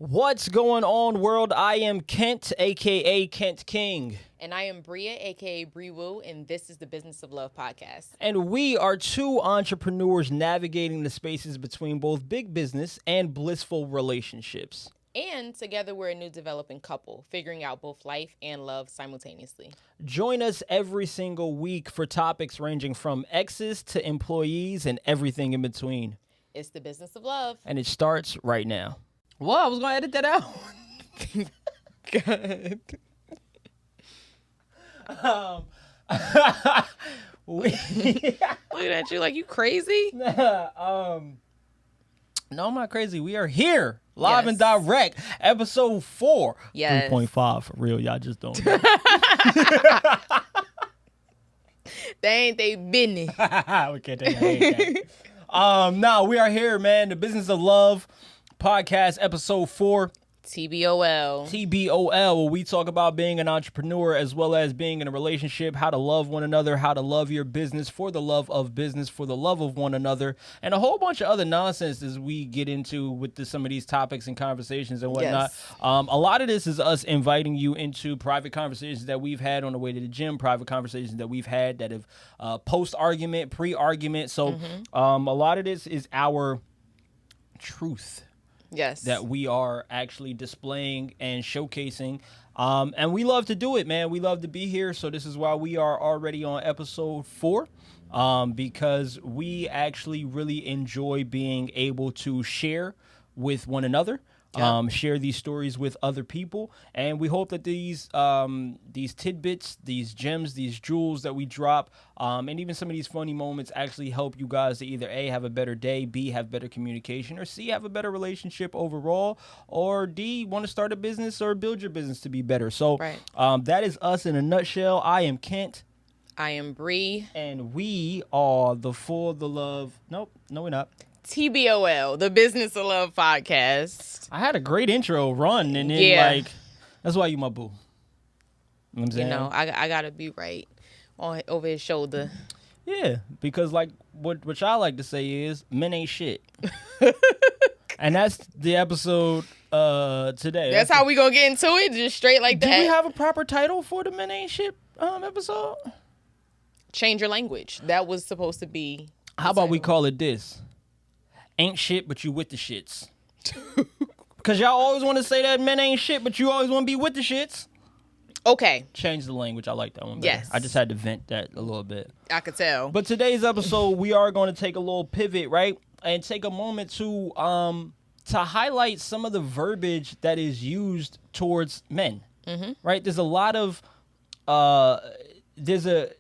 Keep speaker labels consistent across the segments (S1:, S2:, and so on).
S1: What's going on, world? I am Kent, aka Kent King.
S2: And I am Bria, aka Bree Woo, and this is the Business of Love podcast.
S1: And we are two entrepreneurs navigating the spaces between both big business and blissful relationships.
S2: And together we're a new developing couple, figuring out both life and love simultaneously.
S1: Join us every single week for topics ranging from exes to employees and everything in between.
S2: It's the Business of Love.
S1: And it starts right now. Well, I was going to edit that out.
S2: Good. Looking at you like you crazy.
S1: No, I'm not crazy. We are here, live and direct, episode 4.
S2: Yes.
S1: 3.5 for real. Y'all just don't know.
S2: They ain't they business.
S1: We can't take anything. No, we are here, man. The Business of Love podcast, episode 4.
S2: TBOL.
S1: TBOL, where we talk about being an entrepreneur as well as being in a relationship, how to love one another, how to love your business for the love of business, for the love of one another, and a whole bunch of other nonsense as we get into with some of these topics and conversations and whatnot.
S2: Yes.
S1: A lot of this is us inviting you into private conversations that we've had on the way to the gym, private conversations that we've had that have post-argument, pre-argument. So a lot of this is our truth.
S2: Yes.
S1: That we are actually displaying and showcasing. And we love to do it, man. We love to be here. So this is why we are already on episode 4, because we actually really enjoy being able to share with one another. Share these stories with other people, and we hope that these tidbits, these gems, these jewels that we drop, and even some of these funny moments actually help you guys to either A, have a better day, B, have better communication, or C, have a better relationship overall, or D, want to start a business or build your business to be better. So that is us in a nutshell. I am Kent.
S2: I am Bree.
S1: And we are the For the Love. Nope, no, we're not.
S2: TBOL, the Business of Love podcast.
S1: I had a great intro run, and then that's why you my boo. You know what I'm saying?
S2: You know, I gotta be right over his shoulder.
S1: Yeah, because like what I like to say is men ain't shit. And that's the episode today.
S2: That's how we gonna get into it, just straight like that.
S1: Do we have a proper title for the men ain't shit episode?
S2: Change your language. That was supposed to be.
S1: How about we call it this? Ain't shit, but you with the shits. Because y'all always want to say that men ain't shit, but you always want to be with the shits.
S2: Okay.
S1: Change the language. I like that one better.
S2: Yes.
S1: I just had to vent that a little bit.
S2: I could tell.
S1: But today's episode, we are going to take a little pivot, right? And take a moment to highlight some of the verbiage that is used towards men. Mm-hmm. Right? There's a lot of, there's a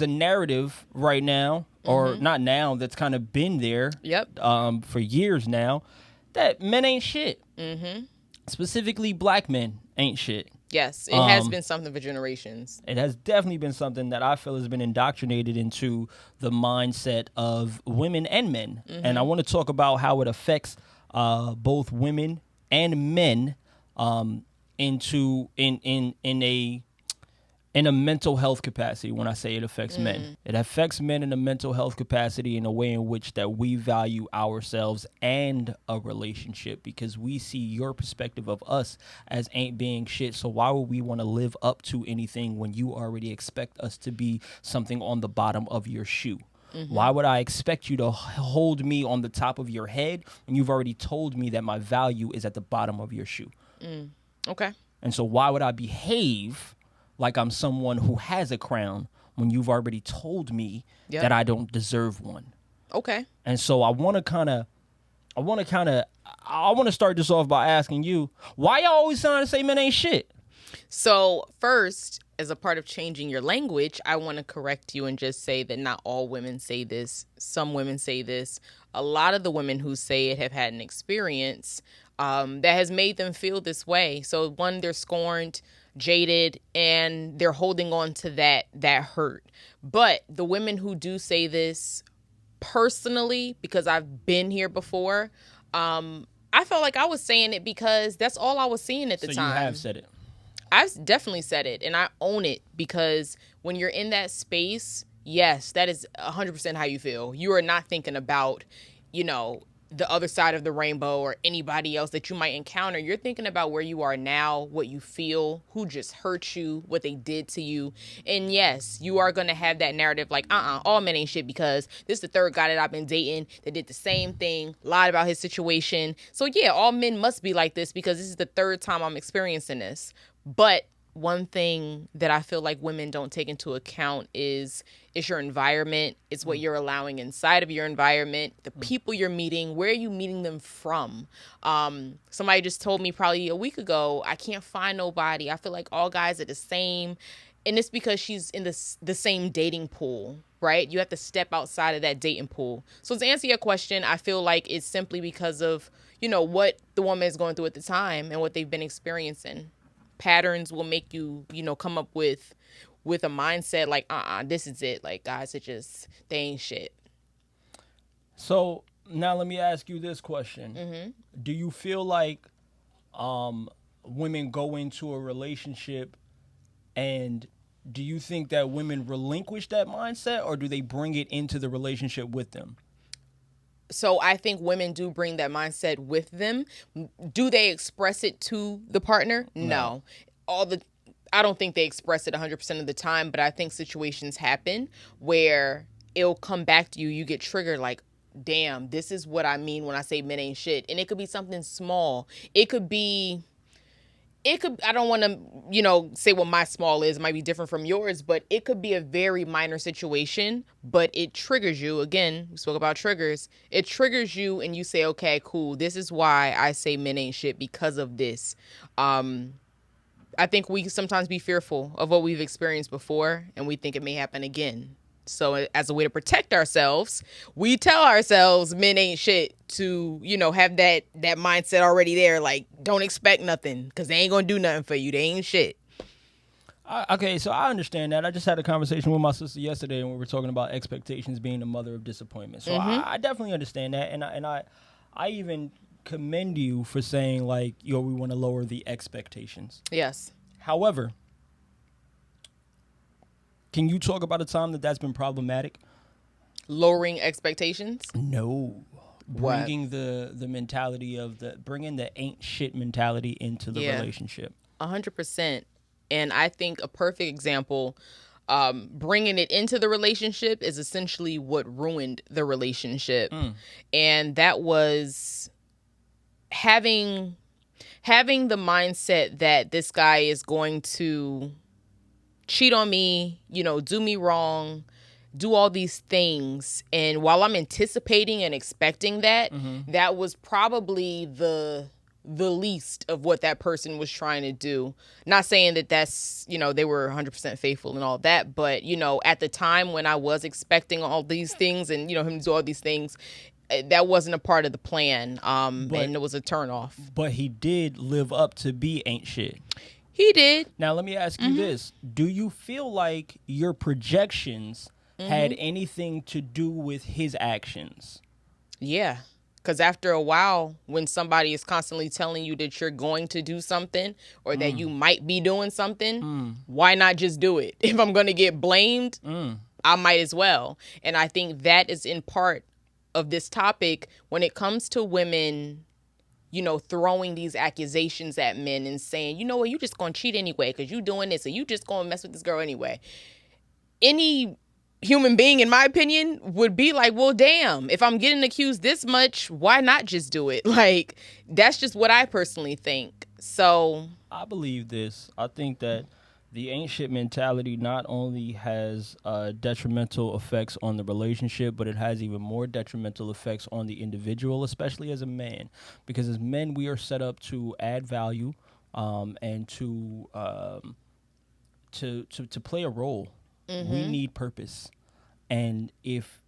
S1: narrative right now, or not now, that's kind of been there for years now, that men ain't shit. Mm-hmm. Specifically, black men ain't shit.
S2: Yes, it has been something for generations.
S1: It has definitely been something that I feel has been indoctrinated into the mindset of women and men. Mm-hmm. And I want to talk about how it affects both women and men in a mental health capacity. When I say it affects men, it affects men in a mental health capacity in a way in which that we value ourselves and a relationship, because we see your perspective of us as ain't being shit. So why would we want to live up to anything when you already expect us to be something on the bottom of your shoe? Mm-hmm. Why would I expect you to hold me on the top of your head when you've already told me that my value is at the bottom of your shoe?
S2: Okay.
S1: And so why would I behave like I'm someone who has a crown when you've already told me that I don't deserve one?
S2: Okay.
S1: And so I want to start this off by asking you, why y'all always trying to say men ain't shit?
S2: So first, as a part of changing your language, I want to correct you and just say that not all women say this. Some women say this. A lot of the women who say it have had an experience that has made them feel this way. So one, they're scorned, jaded, and they're holding on to that hurt. But the women who do say this personally, because I've been here before, I felt like I was saying it because that's all I was seeing at the time.
S1: So you have said it.
S2: I've definitely said it, and I own it, because when you're in that space, yes, that is 100% how you feel. You are not thinking about, the other side of the rainbow or anybody else that you might encounter. You're thinking about where you are now, what you feel, who just hurt you, what they did to you. And yes, you are going to have that narrative like, all men ain't shit because this is the third guy that I've been dating that did the same thing, lied about his situation. So yeah, all men must be like this because this is the third time I'm experiencing this. But one thing that I feel like women don't take into account is your environment. It's what you're allowing inside of your environment, the people you're meeting, where are you meeting them from? Somebody just told me probably a week ago, I can't find nobody. I feel like all guys are the same. And it's because she's in the same dating pool, right? You have to step outside of that dating pool. So to answer your question, I feel like it's simply because of, what the woman is going through at the time and what they've been experiencing. Patterns will make you, come up with a mindset like, this is it. Like, guys are just, they ain't shit.
S1: So now let me ask you this question.
S2: Mm-hmm.
S1: Do you feel like women go into a relationship, and do you think that women relinquish that mindset, or do they bring it into the relationship with them?
S2: So I think women do bring that mindset with them. Do they express it to the partner? No. I don't think they express it 100% of the time, but I think situations happen where it'll come back to you. You get triggered like, damn, this is what I mean when I say men ain't shit. And it could be something small. I don't want to, say what my small is. It might be different from yours, but it could be a very minor situation, but it triggers you. Again, we spoke about triggers. It triggers you and you say, okay, cool. This is why I say men ain't shit, because of this. I think we sometimes be fearful of what we've experienced before, and we think it may happen again. So as a way to protect ourselves, we tell ourselves men ain't shit to, have that mindset already there. Like, don't expect nothing because they ain't going to do nothing for you. They ain't shit.
S1: Okay, so I understand that. I just had a conversation with my sister yesterday, and we were talking about expectations being the mother of disappointment. So I definitely understand that. And I even commend you for saying, like, we want to lower the expectations.
S2: Yes.
S1: However, can you talk about a time that's been problematic?
S2: Lowering expectations?
S1: No. Bringing the mentality of bringing the ain't shit mentality into the relationship.
S2: 100%. And I think a perfect example, bringing it into the relationship is essentially what ruined the relationship. And that was having the mindset that this guy is going to cheat on me, do me wrong, do all these things. And while I'm anticipating and expecting that, that was probably the least of what that person was trying to do. Not saying that that's, they were 100% faithful and all that, but, at the time when I was expecting all these things and, him to do all these things, that wasn't a part of the plan. And it was a turnoff.
S1: But he did live up to be ain't shit.
S2: He did.
S1: Now, let me ask you this. Do you feel like your projections had anything to do with his actions?
S2: Yeah. Because after a while, when somebody is constantly telling you that you're going to do something or that you might be doing something, why not just do it? If I'm going to get blamed, I might as well. And I think that is in part of this topic when it comes to women, throwing these accusations at men and saying, what, you just going to cheat anyway because you doing this, or you just going to mess with this girl anyway. Any human being, in my opinion, would be like, well, damn, if I'm getting accused this much, why not just do it? Like, that's just what I personally think. So
S1: I believe this. I think that the ain't shit mentality not only has detrimental effects on the relationship, but it has even more detrimental effects on the individual, especially as a man. Because as men, we are set up to add value and to play a role. We need purpose. And if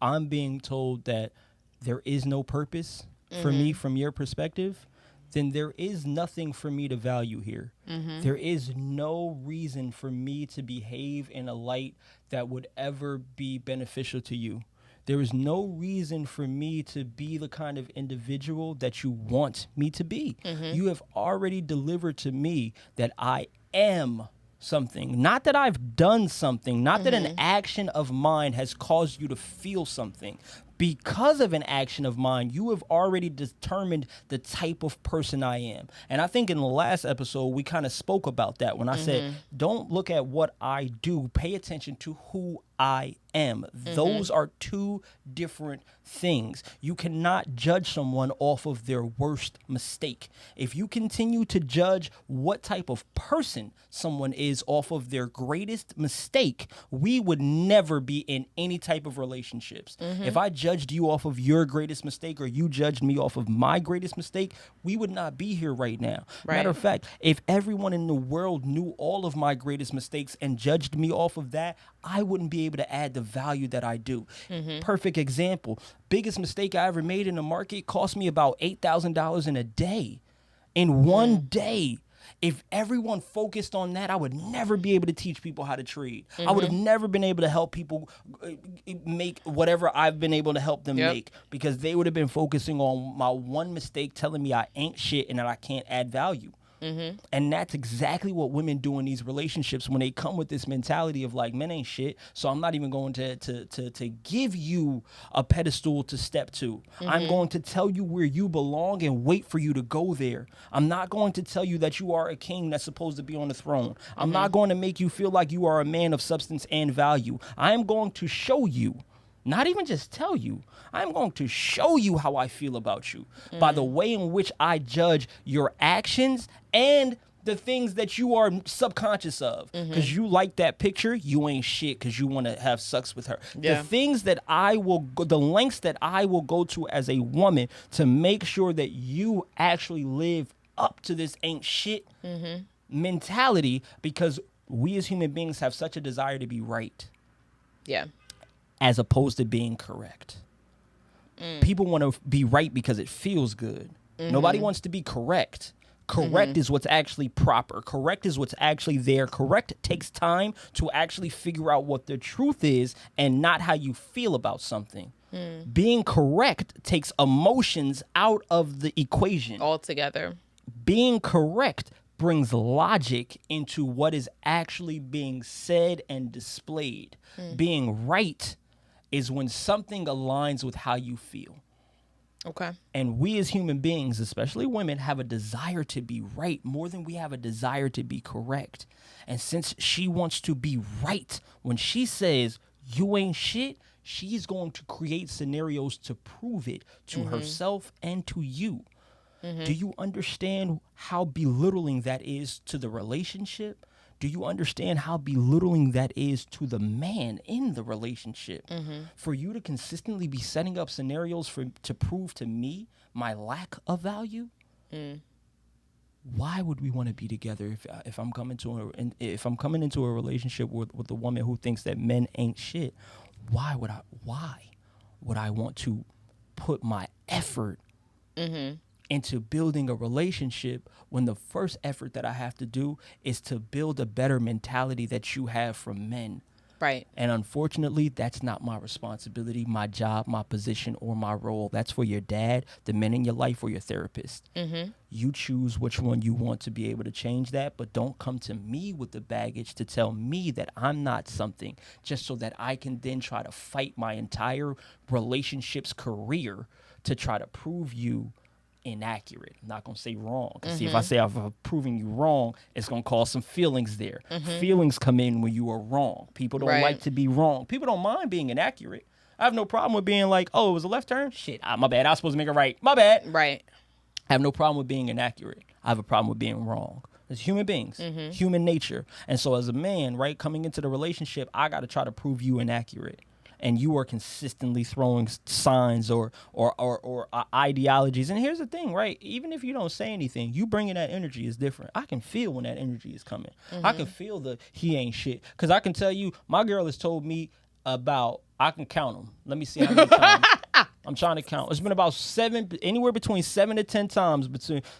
S1: I'm being told that there is no purpose for me from your perspective, then there is nothing for me to value here. There is no reason for me to behave in a light that would ever be beneficial to you. There is no reason for me to be the kind of individual that you want me to be. You have already delivered to me that I am something, not that I've done something, not that an action of mine has caused you to feel something. because of an action of mine, you have already determined the type of person I am. And I think in the last episode, we kind of spoke about that when I said, don't look at what I do, pay attention to who I am. Those are two different things. You cannot judge someone off of their worst mistake. If you continue to judge what type of person someone is off of their greatest mistake, we would never be in any type of relationships. If I judged you off of your greatest mistake or you judged me off of my greatest mistake, we would not be here right now.
S2: Right.
S1: Matter of fact, if everyone in the world knew all of my greatest mistakes and judged me off of that, I wouldn't be able to add the value that I do. Perfect example. Biggest mistake I ever made in the market cost me about $8,000 in a day. In one day. If everyone focused on that, I would never be able to teach people how to trade. I would have never been able to help people make whatever I've been able to help them make, because they would have been focusing on my one mistake, telling me I ain't shit and that I can't add value. And that's exactly what women do in these relationships when they come with this mentality of like, men ain't shit, so I'm not even going to give you a pedestal to step to. I'm going to tell you where you belong and wait for you to go there. I'm not going to tell you that you are a king that's supposed to be on the throne. I'm not going to make you feel like you are a man of substance and value. I am going to show you, not even just tell you, I'm going to show you how I feel about you by the way in which I judge your actions and the things that you are subconscious of. Because you like that picture, you ain't shit because you want to have sex with her. The things that the lengths that I will go to as a woman to make sure that you actually live up to this ain't shit mentality, because we as human beings have such a desire to be right.
S2: Yeah.
S1: As opposed to being correct. People want to be right because it feels good. Nobody wants to be correct. Correct is what's actually proper. Correct is what's actually there. Correct takes time to actually figure out what the truth is and not how you feel about something. Being correct takes emotions out of the equation.
S2: Altogether.
S1: Being correct brings logic into what is actually being said and displayed. Being right is when something aligns with how you feel.
S2: Okay.
S1: And we as human beings, especially women, have a desire to be right more than we have a desire to be correct. And since she wants to be right, when she says, you ain't shit, she's going to create scenarios to prove it to herself and to you. Do you understand how belittling that is to the relationship? Do you understand how belittling that is to the man in the relationship? For you to consistently be setting up scenarios to prove to me my lack of value? Why would we want to be together if I'm coming into a relationship with a woman who thinks that men ain't shit? Why would I want to put my effort into building a relationship when the first effort that I have to do is to build a better mentality that you have from men?
S2: Right.
S1: And unfortunately, that's not my responsibility, my job, my position, or my role. That's for your dad, the men in your life, or your therapist. You choose which one you want to be able to change that, but don't come to me with the baggage to tell me that I'm not something just so that I can then try to fight my entire relationships career to try to prove you inaccurate. I'm not going to say wrong. Because see, if I say I'm proving you wrong, it's going to cause some feelings there. Feelings come in when you are wrong. People don't like to be wrong. People don't mind being inaccurate. I have no problem with being like, oh, it was a left turn? Shit, my bad. I was supposed to make it right. My bad.
S2: Right.
S1: I have no problem with being inaccurate. I have a problem with being wrong. It's human beings, human nature. And so as a man, right, coming into the relationship, I got to try to prove you inaccurate. And you are consistently throwing signs or ideologies. And here's the thing, right? Even if you don't say anything, you bringing that energy is different. I can feel when that energy is coming. I can feel the he ain't shit. Because I can tell you, my girl has told me about, I can count them. Let me see how many times. I'm trying to count. It's been about anywhere between 7 to 10 times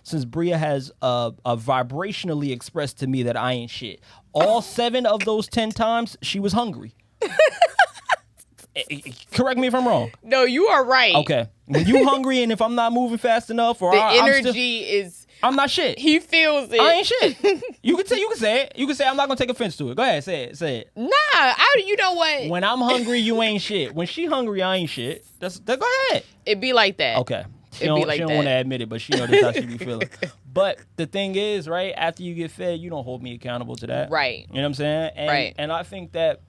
S1: since Bria has vibrationally expressed to me that I ain't shit. All 7 of those 10 times, she was hungry. Correct me if I'm wrong.
S2: No, you are right.
S1: Okay. When you hungry and if I'm not moving fast enough or
S2: the energy is...
S1: I'm not shit.
S2: He feels it.
S1: I ain't shit. You can say it. You can say I'm not gonna take offense to it. Go ahead, say it.
S2: Nah, you know what?
S1: When I'm hungry, you ain't shit. When she hungry, I ain't shit. Go ahead.
S2: It be like that.
S1: Okay. She don't want to admit it, but she know that's how she be feeling. But the thing is, right, after you get fed, you don't hold me accountable to that.
S2: Right.
S1: You know what I'm saying?
S2: Right.
S1: And I think that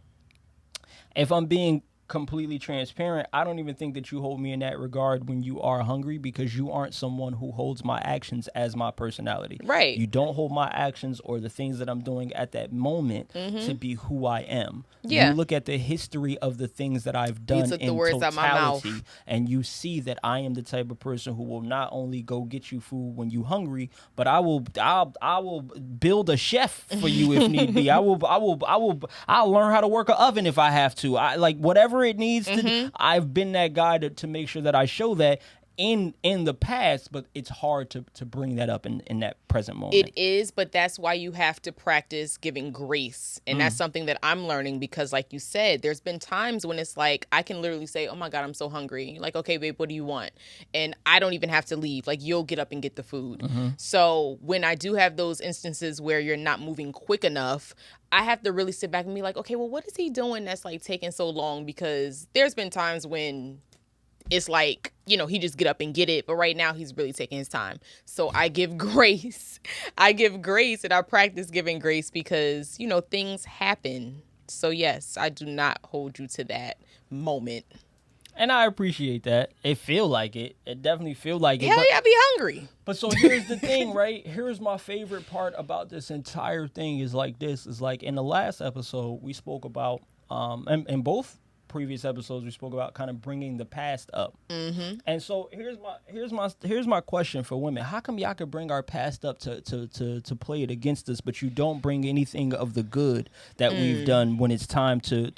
S1: if I'm being completely transparent, I don't even think that you hold me in that regard when you are hungry, because you aren't someone who holds my actions as my personality.
S2: Right.
S1: You don't hold my actions or the things that I'm doing at that moment to be who I am.
S2: Yeah.
S1: You look at the history of the things that I've done in totality, and you see that I am the type of person who will not only go get you food when you hungry, but I'll build a chef for you if need be. I'll learn how to work an oven if I have to. I like whatever it needs to. I've been that guy to make sure that I show that in the past, but it's hard to bring that up in that present moment.
S2: It is, but that's why you have to practice giving grace. And that's something that I'm learning, because like you said, there's been times when it's like I can literally say, oh my God, I'm so hungry. Like, okay, babe, what do you want? And I don't even have to leave. Like, you'll get up and get the food. So when I do have those instances where you're not moving quick enough, I have to really sit back and be like, okay, well, what is he doing that's like taking so long? Because there's been times when it's like, he just get up and get it. But right now he's really taking his time. So I give grace. I give grace, and I practice giving grace because, things happen. So yes, I do not hold you to that moment.
S1: And I appreciate that. It feel like it. It definitely feel like it.
S2: Hell yeah, I be hungry.
S1: But so here's the thing, right? Here's my favorite part about this entire thing is like this. Is like in the last episode, we spoke about, and in both previous episodes, we spoke about kind of bringing the past up. And so here's my question for women. How come y'all could bring our past up to play it against us, but you don't bring anything of the good that we've done when it's time to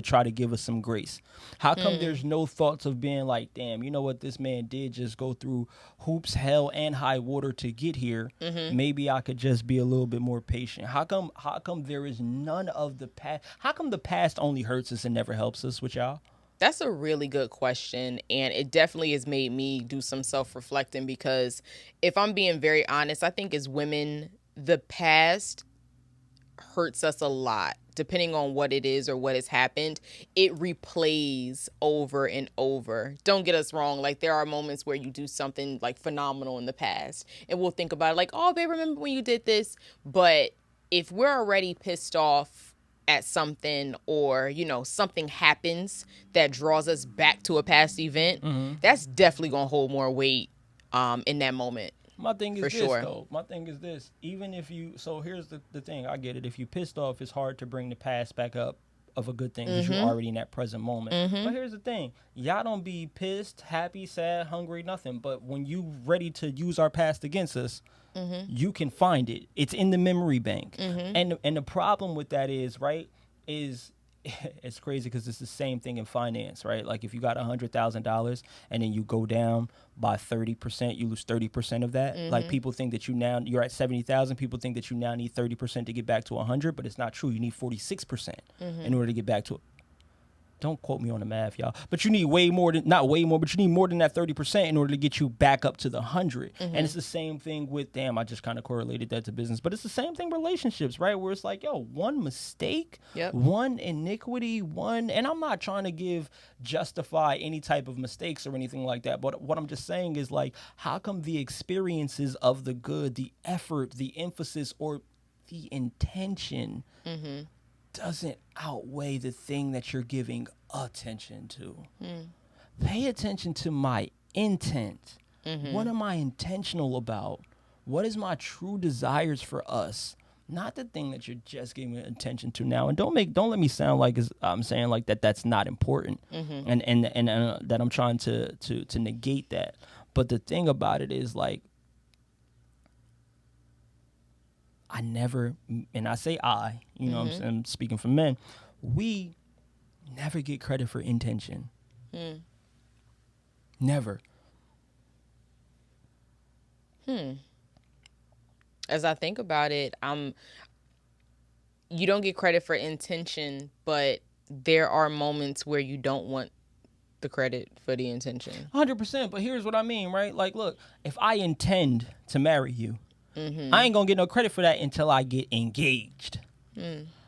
S1: try to give us some grace? How come there's no thoughts of being like, damn, you know what, this man did just go through hoops, hell, and high water to get here. Maybe I could just be a little bit more patient. How come there is none of the past? How come the past only hurts us and never helps us with y'all?
S2: That's a really good question, and it definitely has made me do some self-reflecting, because if I'm being very honest, I think as women, the past hurts us a lot. Depending on what it is or what has happened, it replays over and over. Don't get us wrong. Like, there are moments where you do something like phenomenal in the past and we'll think about it like, oh, babe, remember when you did this? But if we're already pissed off at something, or, something happens that draws us back to a past event, that's definitely going to hold more weight in that moment.
S1: My thing is this, though. My thing is this. Even if you... So here's the thing. I get it. If you pissed off, it's hard to bring the past back up of a good thing because you're already in that present moment. But here's the thing. Y'all don't be pissed, happy, sad, hungry, nothing. But when you ready to use our past against us, you can find it. It's in the memory bank. And the problem with that is, right, is... It's crazy because it's the same thing in finance, right? Like if you got $100,000 and then you go down by 30%, you lose 30% of that. Like people think that you're at 70,000. People think that you now need 30% to get back to 100, but it's not true. You need 46% in order to get back to it. Don't quote me on the math, y'all. But you need not way more, but you need more than that 30% in order to get you back up to the 100. And it's the same thing with, I just kind of correlated that to business. But it's the same thing relationships, right? Where it's like, yo, one mistake, one iniquity, and I'm not trying to justify any type of mistakes or anything like that. But what I'm just saying is like, how come the experiences of the good, the effort, the emphasis, or the intention doesn't outweigh the thing that you're giving attention to? Pay attention to my intent. What am I intentional about? What is my true desires for us? Not the thing that you're just giving attention to now. And don't let me sound like I'm saying like that's not important, and that I'm trying to negate that. But the thing about it is like, I never, and I say I'm speaking for men, we never get credit for intention. Never.
S2: As I think about it, you don't get credit for intention, but there are moments where you don't want the credit for the intention.
S1: 100%. But here's what I mean, right? Like, look, if I intend to marry you, I ain't gonna get no credit for that until I get engaged.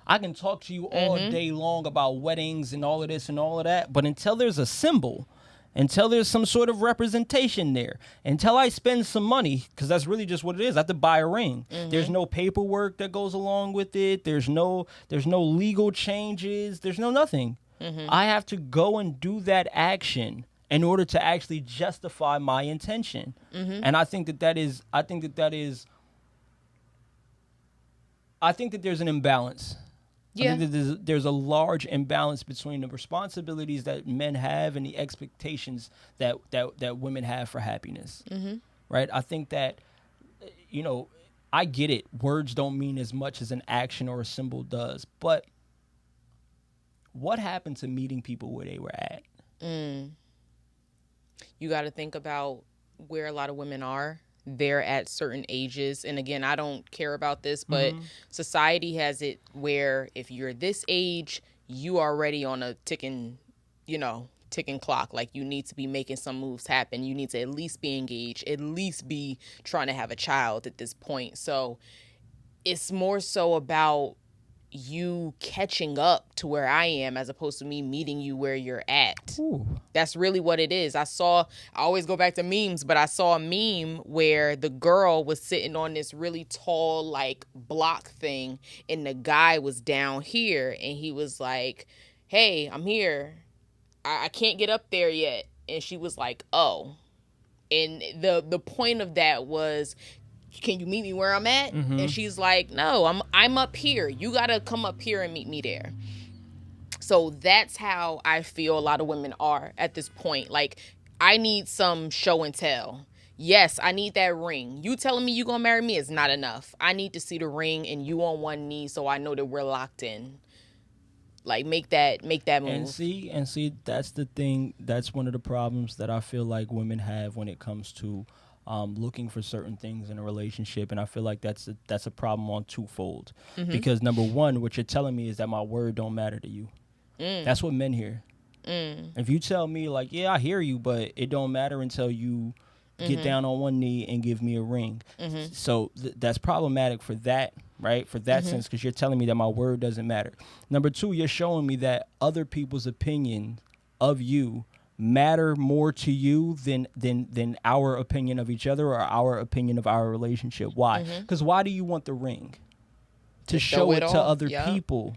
S1: I can talk to you all day long about weddings and all of this and all of that, but until there's a symbol, until there's some sort of representation there, until I spend some money, because that's really just what it is. I have to buy a ring. There's no paperwork that goes along with it. There's no legal changes. There's no nothing. I have to go and do that action in order to actually justify my intention. And I think that there's an imbalance.
S2: Yeah.
S1: I think that there's a large imbalance between the responsibilities that men have and the expectations that women have for happiness. Right? I think that, I get it. Words don't mean as much as an action or a symbol does. But what happened to meeting people where they were at?
S2: You got to think about where a lot of women are. They're at certain ages. And again, I don't care about this, but society has it where if you're this age, you are already on a ticking clock. Like, you need to be making some moves happen. You need to at least be engaged, at least be trying to have a child at this point. So it's more so about you catching up to where I am as opposed to me meeting you where you're at.
S1: Ooh.
S2: That's really what it is. I always go back to memes, but I saw a meme where the girl was sitting on this really tall, like, block thing, and the guy was down here, and he was like, hey, I'm here. I can't get up there yet. And she was like, oh. And the point of that was, can you meet me where I'm at? And she's like, no, I'm up here. You got to come up here and meet me there. So that's how I feel a lot of women are at this point. Like, I need some show and tell. Yes, I need that ring. You telling me you going to marry me is not enough. I need to see the ring and you on one knee so I know that we're locked in. Like, make that move.
S1: And see, that's the thing. That's one of the problems that I feel like women have when it comes to looking for certain things in a relationship. And I feel like that's a problem on twofold. Because number one, what you're telling me is that my word don't matter to you. That's what men hear. If you tell me, like, yeah, I hear you, but it don't matter until you get down on one knee and give me a ring. So that's problematic for that, right? For that sense, because you're telling me that my word doesn't matter. Number two, you're showing me that other people's opinion of you matter more to you than our opinion of each other or our opinion of our relationship. Why? Because why do you want the ring? To show it to other people.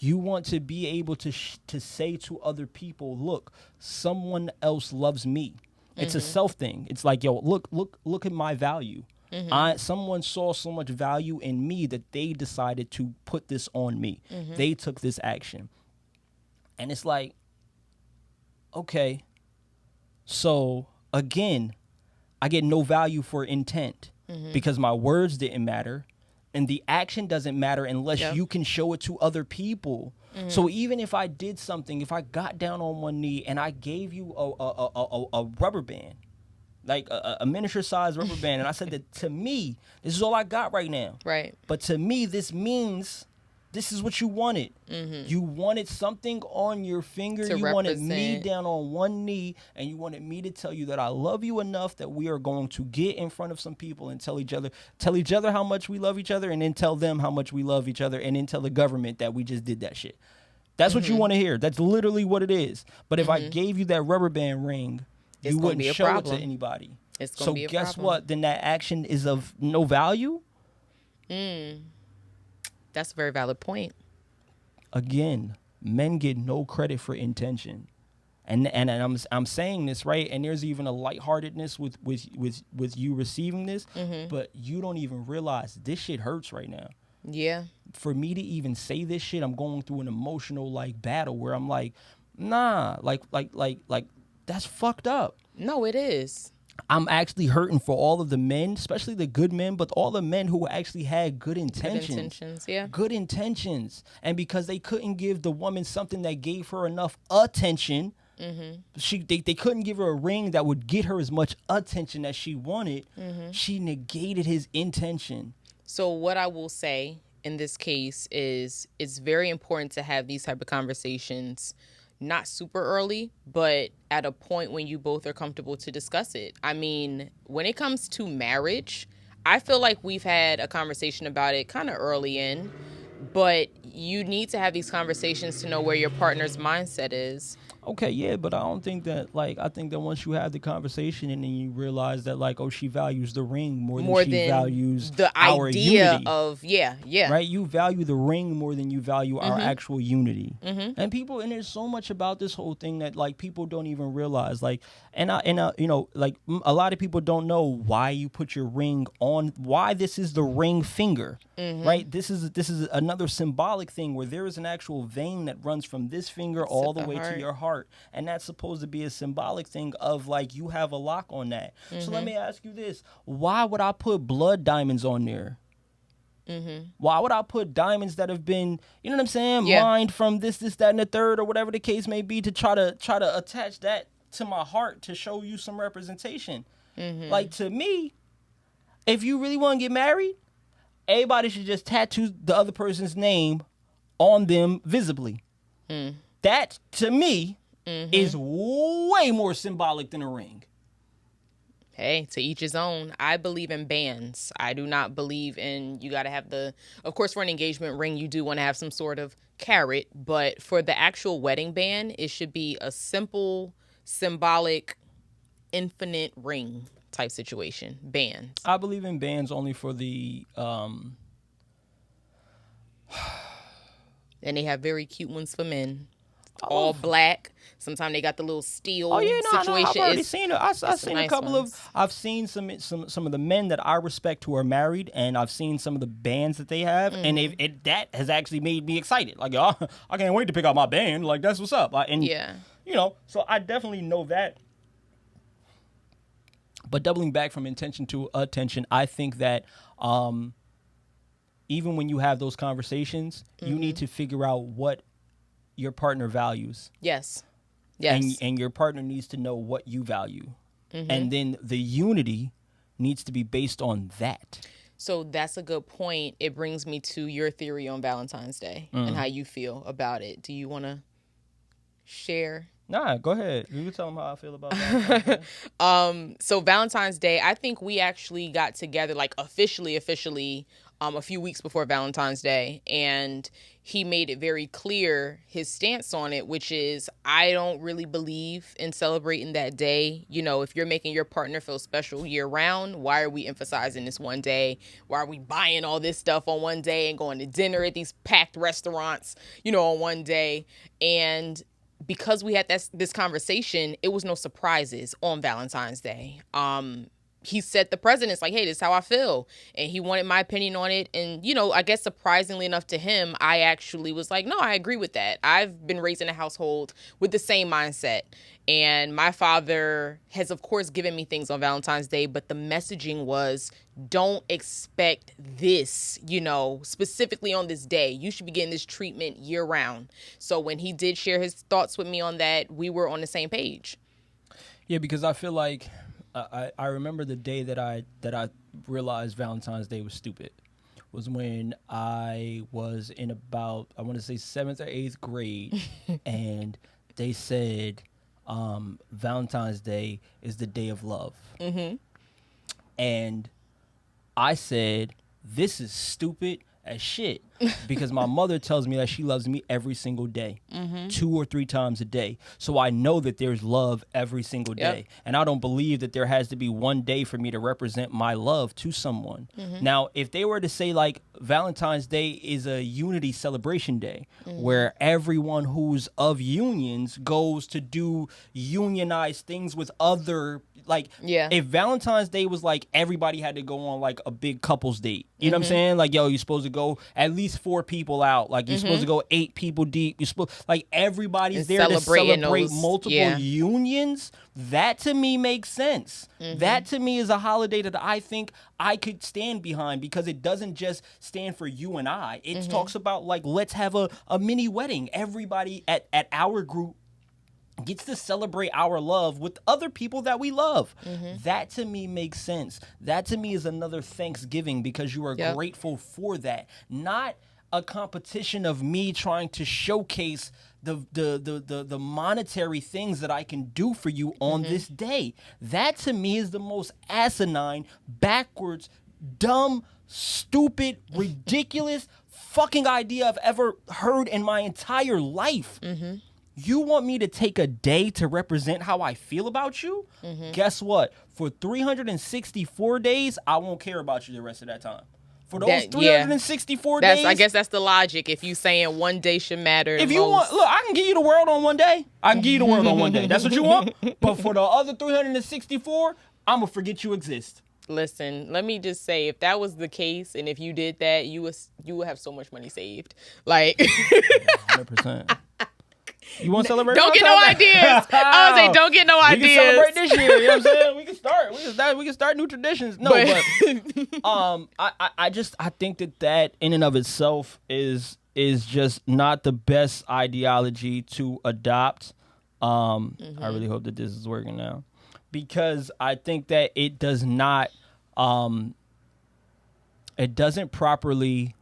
S1: You want to be able to say to other people, look, someone else loves me. It's a self thing. It's like, yo, look at my value. Someone saw so much value in me that they decided to put this on me. They took this action. And it's like, okay, so again, I get no value for intent because my words didn't matter. And the action doesn't matter unless you can show it to other people. So even if I did something, if I got down on one knee and I gave you a rubber band, like a miniature size rubber band, and I said that to me, this is all I got right now.
S2: Right.
S1: But to me, this means this is what you wanted. You wanted something on your finger. You wanted me down on one knee, and you wanted me to tell you that I love you enough that we are going to get in front of some people and tell each other how much we love each other, and then tell them how much we love each other, and then tell the government that we just did that shit. That's what you want to hear. That's literally what it is. But if I gave you that rubber band ring, you wouldn't show it to anybody.
S2: It's gonna be a
S1: guess
S2: problem.
S1: what? Then that action is of no value.
S2: That's a very valid point.
S1: Again, men get no credit for intention, and I'm saying this right. And there's even a lightheartedness with you receiving this, but you don't even realize this shit hurts right now.
S2: Yeah.
S1: For me to even say this shit, I'm going through an emotional like battle where I'm like, nah, like that's fucked up.
S2: No, it is.
S1: I'm actually hurting for all of the men, especially the good men, but all the men who actually had good intentions.
S2: Good intentions, yeah.
S1: Good intentions. And because they couldn't give the woman something that gave her enough attention, they couldn't give her a ring that would get her as much attention as she wanted, she negated his intention.
S2: So what I will say in this case is it's very important to have these type of conversations not super early, but at a point when you both are comfortable to discuss it. I mean, when it comes to marriage, I feel like we've had a conversation about it kind of early in, but you need to have these conversations to know where your partner's mindset is.
S1: Okay, yeah, but I don't think that, like, I think that once you have the conversation and then you realize that, like, oh, she values the ring more than
S2: More
S1: she
S2: than
S1: values
S2: the
S1: our
S2: idea
S1: unity.
S2: of, yeah.
S1: Right? You value the ring more than you value our actual unity. And people, and there's so much about this whole thing that, like, people don't even realize. Like, you know, like, a lot of people don't know why you put your ring on, why this is the ring finger. Right? This is another symbolic thing where there is an actual vein that runs from this finger all the way to your heart. And that's supposed to be a symbolic thing of, like, you have a lock on that. So let me ask you this. Why would I put blood diamonds on there? Why would I put diamonds that have been, you know what I'm saying, mined from this, that, and the third, or whatever the case may be, to try to attach that to my heart to show you some representation? Like, to me, if you really want to get married, everybody should just tattoo the other person's name on them visibly. That, to me, is way more symbolic than a ring.
S2: Hey, to each his own. I believe in bands. I do not believe in, you got to have of course, for an engagement ring, you do want to have some sort of carrot, but for the actual wedding band, it should be a simple, symbolic, infinite ring type situation. Bands.
S1: I believe in bands only for the,
S2: And they have very cute ones for men. All black. Sometimes they got the little steel situation.
S1: I've already seen it. I've seen
S2: nice
S1: a couple
S2: ones.
S1: I've seen some of the men that I respect who are married, and I've seen some of the bands that they have, and that has actually made me excited. Like, oh, I can't wait to pick out my band. Like, that's what's up. And you know, so I definitely know that. But doubling back from intention to attention, I think that even when you have those conversations, you need to figure out what your partner values.
S2: Yes.
S1: And your partner needs to know what you value. And then the unity needs to be based on that.
S2: So that's a good point. It brings me to your theory on Valentine's Day and how you feel about it. Do you want to share?
S1: Nah, go ahead. You can tell them how I feel about that.
S2: So Valentine's Day, I think we actually got together, like, officially, a few weeks before Valentine's Day, and he made it very clear his stance on it, which is, I don't really believe in celebrating that day. You know, if you're making your partner feel special year round, why are we emphasizing this one day? Why are we buying all this stuff on one day and going to dinner at these packed restaurants, you know, on one day? And because we had this conversation, it was no surprises on Valentine's Day. He set the precedence, like, hey, this is how I feel. And he wanted my opinion on it. And, you know, I guess surprisingly enough to him, I actually was like, no, I agree with that. I've been raised in a household with the same mindset. And my father has, of course, given me things on Valentine's Day, but the messaging was, don't expect this, you know, specifically on this day. You should be getting this treatment year round. So when he did share his thoughts with me on that, we were on the same page.
S1: Yeah, because I feel like I remember the day that I realized Valentine's Day was stupid was when I was in about, I want to say 7th or 8th grade, and they said Valentine's Day is the day of love. And I said, this is stupid as shit, because my mother tells me that she loves me every single day, 2 or 3 times a day. So I know that there's love every single day. And I don't believe that there has to be one day for me to represent my love to someone. Now, if they were to say, like, Valentine's Day is a unity celebration day, where everyone who's of unions goes to do unionized things with other, like, if Valentine's Day was like everybody had to go on, like, a big couples date, you know what I'm saying? Like, yo, you're supposed to go at least 4 people out. Like, you're supposed to go 8 people deep. You're supposed, like, everybody's there to celebrate multiple unions. That to me makes sense. That to me is a holiday that I think I could stand behind, because it doesn't just stand for you and I. It talks about, like, let's have a mini wedding. Everybody at our group gets to celebrate our love with other people that we love. That to me makes sense. That to me is another Thanksgiving because you are grateful for that. Not a competition of me trying to showcase the monetary things that I can do for you on this day. That to me is the most asinine, backwards, dumb, stupid, ridiculous fucking idea I've ever heard in my entire life. You want me to take a day to represent how I feel about you? Guess what? For 364 days, I won't care about you the rest of that time. For those 364 days,
S2: I guess that's the logic. If you saying one day should matter,
S1: if you want, look, I can give you the world on one day. I can give you the world on one day. That's what you want. But for the other 364, I'm gonna forget you exist.
S2: Listen, let me just say, if that was the case, and if you did that, you would have so much money saved. Like,
S1: 100%. You want to celebrate?
S2: Don't get no ideas. I was say, don't get no ideas.
S1: We can celebrate this year. You know what I'm saying? We can start new traditions. No, but I think that in and of itself is just not the best ideology to adopt. I really hope that this is working now, because I think that it does not. It doesn't properly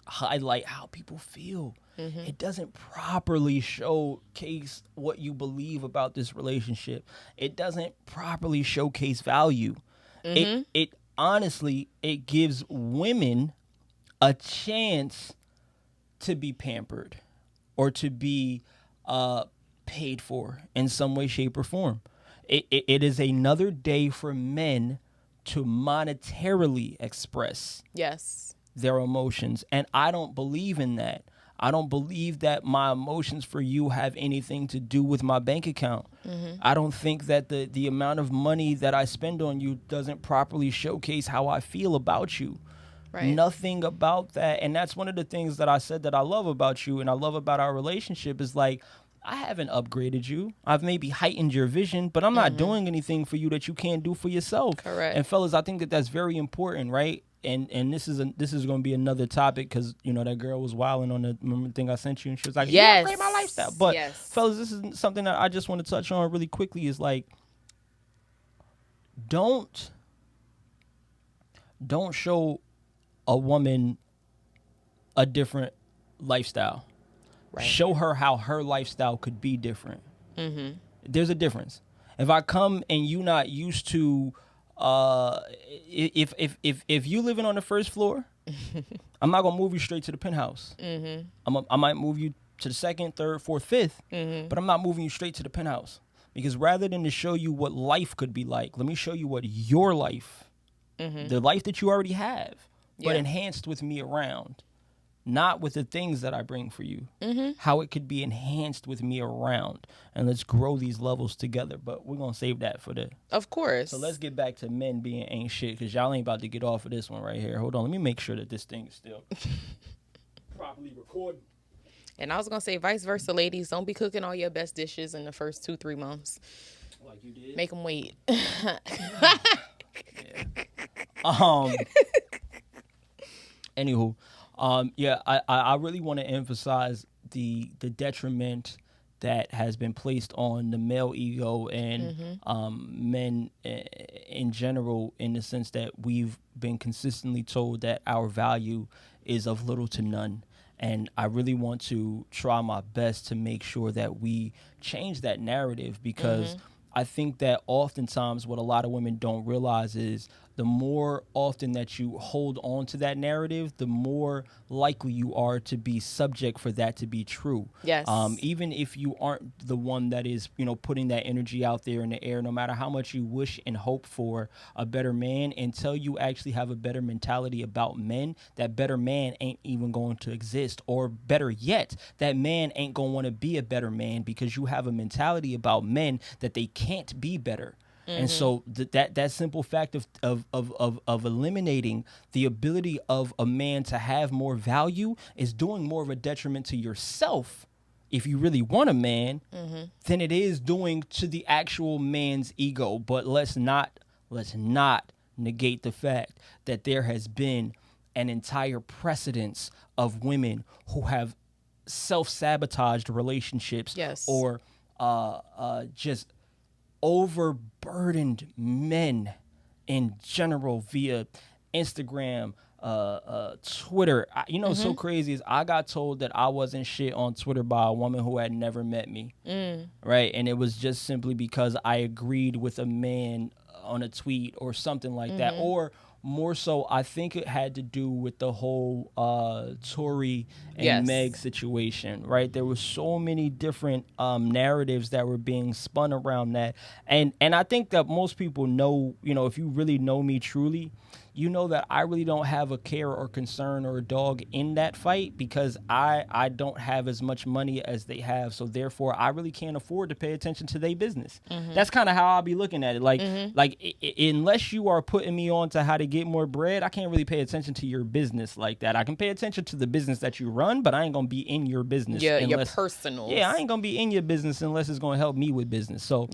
S1: highlight how people feel. It doesn't properly showcase what you believe about this relationship. It doesn't properly showcase value. It honestly, it gives women a chance to be pampered or to be paid for in some way, shape, or form. It is another day for men to monetarily express their emotions. And I don't believe in that. I don't believe that my emotions for you have anything to do with my bank account. I don't think that the amount of money that I spend on you doesn't properly showcase how I feel about you. Right. Nothing about that. And that's one of the things that I said that I love about you and I love about our relationship is like, I haven't upgraded you. I've maybe heightened your vision, but I'm not doing anything for you that you can't do for yourself.
S2: Correct.
S1: And fellas, I think that that's very important, right? And this is going to be another topic because, you know, that girl was wilding on the thing I sent you and she was like, you upgrade my lifestyle. But fellas, this is something that I just want to touch on really quickly is like, don't show a woman a different lifestyle. Right. Show her how her lifestyle could be different. There's a difference. If I come and you not used to, if you living on the first floor, I'm not gonna move you straight to the penthouse. I might move you to the second, third, fourth, fifth, but I'm not moving you straight to the penthouse because rather than to show you what life could be like, let me show you what your life, the life that you already have, but enhanced with me around. Not with the things that I bring for you, how it could be enhanced with me around. And let's grow these levels together. But we're going to save that for the...
S2: Of course.
S1: So let's get back to men being ain't shit, because y'all ain't about to get off of this one right here. Hold on. Let me make sure that this thing is still properly recorded.
S2: And I was going to say vice versa, ladies. Don't be cooking all your best dishes in the first 2-3 months.
S1: Like you did?
S2: Make them wait.
S1: Anywho. I really want to emphasize the detriment that has been placed on the male ego and men in general, in the sense that we've been consistently told that our value is of little to none. And I really want to try my best to make sure that we change that narrative, because I think that oftentimes what a lot of women don't realize is the more often that you hold on to that narrative, the more likely you are to be subject for that to be true.
S2: Yes.
S1: Even if you aren't the one that is, you know, putting that energy out there in the air, no matter how much you wish and hope for a better man, until you actually have a better mentality about men, that better man ain't even going to exist. Or better yet, that man ain't going to want to be a better man because you have a mentality about men that they can't be better. And so that simple fact of eliminating the ability of a man to have more value is doing more of a detriment to yourself, if you really want a man, than it is doing to the actual man's ego. But let's not negate the fact that there has been an entire precedence of women who have self-sabotaged relationships, or just overburdened men in general via Instagram, Twitter. What's so crazy is I got told that I wasn't shit on Twitter by a woman who had never met me, right? And it was just simply because I agreed with a man on a tweet or something like that, or more so, I think it had to do with the whole Tory and Meg situation, right? There were so many different narratives that were being spun around that, and I think that most people know, if you really know me truly, you know that I really don't have a care or concern or a dog in that fight because I don't have as much money as they have. So therefore, I really can't afford to pay attention to their business. That's kind of how I'll be looking at it. Unless you are putting me on to how to get more bread, I can't really pay attention to your business like that. I can pay attention to the business that you run, but I ain't going to be in your business.
S2: Yeah, your personal.
S1: Yeah, I ain't going to be in your business unless it's going to help me with business. So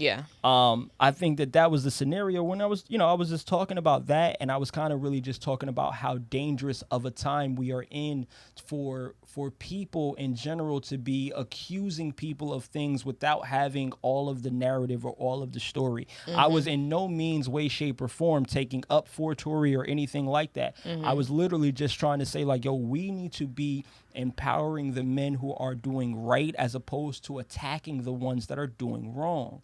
S1: I think that was the scenario when I was just talking about that, and I was kind of really just talking about how dangerous of a time we are in for people in general to be accusing people of things without having all of the narrative or all of the story. I was in no means, way, shape, or form taking up for Tory or anything like that. I was literally just trying to say, like, yo, we need to be empowering the men who are doing right as opposed to attacking the ones that are doing wrong.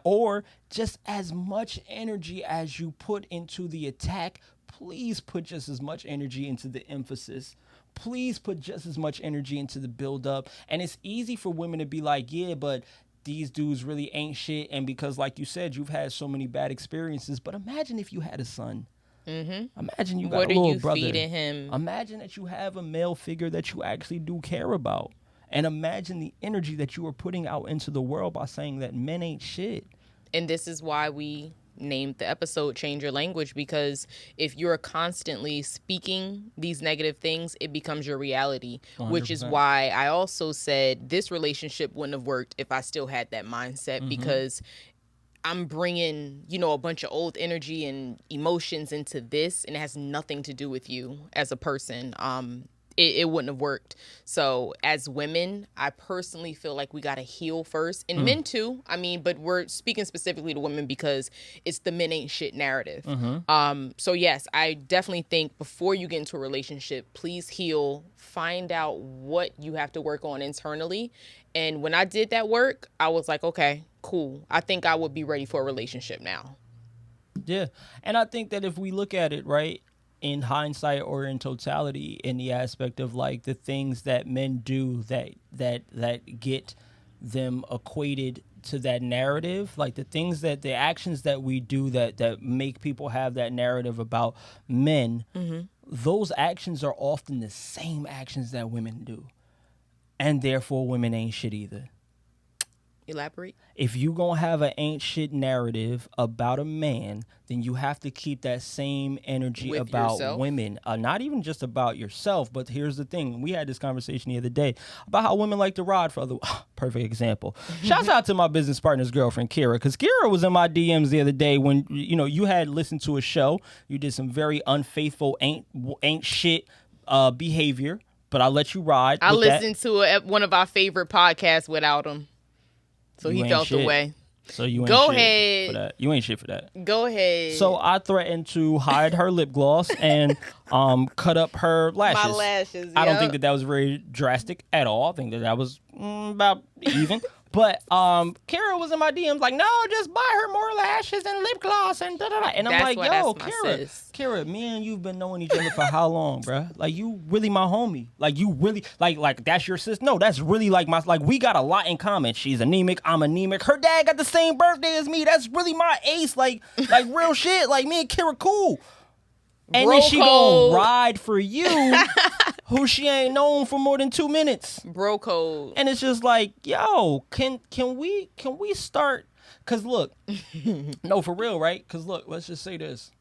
S1: Or just as much energy as you put into the attack, please put just as much energy into the emphasis. Please put just as much energy into the build up. And it's easy for women to be like, yeah, but these dudes really ain't shit. And because, like you said, you've had so many bad experiences. But imagine if you had a son. Imagine you got a little brother.
S2: Feeding him?
S1: Imagine that you have a male figure that you actually do care about. And imagine the energy that you are putting out into the world by saying that men ain't shit.
S2: And this is why we named the episode Change Your Language, because if you're constantly speaking these negative things, it becomes your reality, 100%. Which is why I also said this relationship wouldn't have worked if I still had that mindset, because I'm bringing, a bunch of old energy and emotions into this, and it has nothing to do with you as a person. It wouldn't have worked. So as women, I personally feel like we got to heal first, and men too. But we're speaking specifically to women because it's the men ain't shit narrative. So yes, I definitely think before you get into a relationship, please heal, find out what you have to work on internally. And when I did that work, I was like, okay, cool. I think I would be ready for a relationship now.
S1: Yeah. And I think that if we look at it, right, in hindsight or in totality, in the aspect of like the things that men do that get them equated to that narrative, like the actions that we do that make people have that narrative about men, those actions are often the same actions that women do. And therefore women ain't shit either.
S2: Elaborate.
S1: If you gonna have an ain't shit narrative about a man, then you have to keep that same energy
S2: with
S1: about
S2: yourself.
S1: Women. Not even just about yourself, but here's the thing. We had this conversation the other day about how women like to ride for other... Perfect example. Shouts out to my business partner's girlfriend, Kira, because Kira was in my DMs the other day when, you had listened to a show. You did some very unfaithful ain't shit behavior, but I let you ride.
S2: I listened to one of our favorite podcasts without him. So he felt the way.
S1: So you ain't
S2: Go
S1: shit
S2: ahead.
S1: for that. You ain't shit for that.
S2: Go ahead.
S1: So I threatened to hide her lip gloss and cut up her lashes.
S2: My lashes.
S1: I don't think that was very drastic at all. I think that was about even. But Kara was in my DMs like, no, just buy her more lashes and lip gloss and da-da-da. And I'm like, yo, Kara, me and you've been knowing each other for how long, bruh? Like, you really my homie. Like, you really, like that's your sister? No, that's really like we got a lot in common. She's anemic, I'm anemic. Her dad got the same birthday as me. That's really my ace. Like real shit. Like, me and Kara cool. And
S2: Bro
S1: then she
S2: code.
S1: gonna ride for you, who she ain't known for more than 2 minutes.
S2: Bro code.
S1: And it's just like, yo, can we start? Cause look, no, for real, right? Cause look, let's just say this: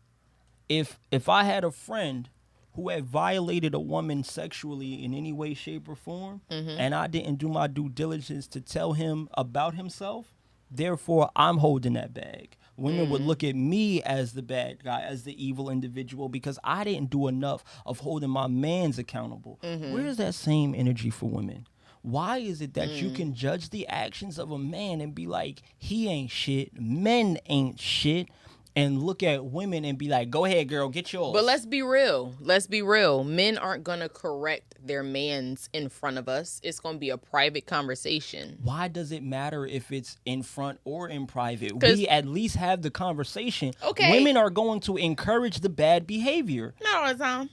S1: if I had a friend who had violated a woman sexually in any way, shape, or form, and I didn't do my due diligence to tell him about himself, therefore I'm holding that bag. Women would look at me as the bad guy, as the evil individual, because I didn't do enough of holding my mans accountable. Where is that same energy for women? Why is it that you can judge the actions of a man and be like, he ain't shit, men ain't shit, and look at women and be like, go ahead, girl, get yours?
S2: But let's be real. Let's be real. Men aren't going to correct their mans in front of us. It's going to be a private conversation.
S1: Why does it matter if it's in front or in private? We at least have the conversation.
S2: Okay.
S1: Women are going to encourage the bad behavior.
S2: Not all the time.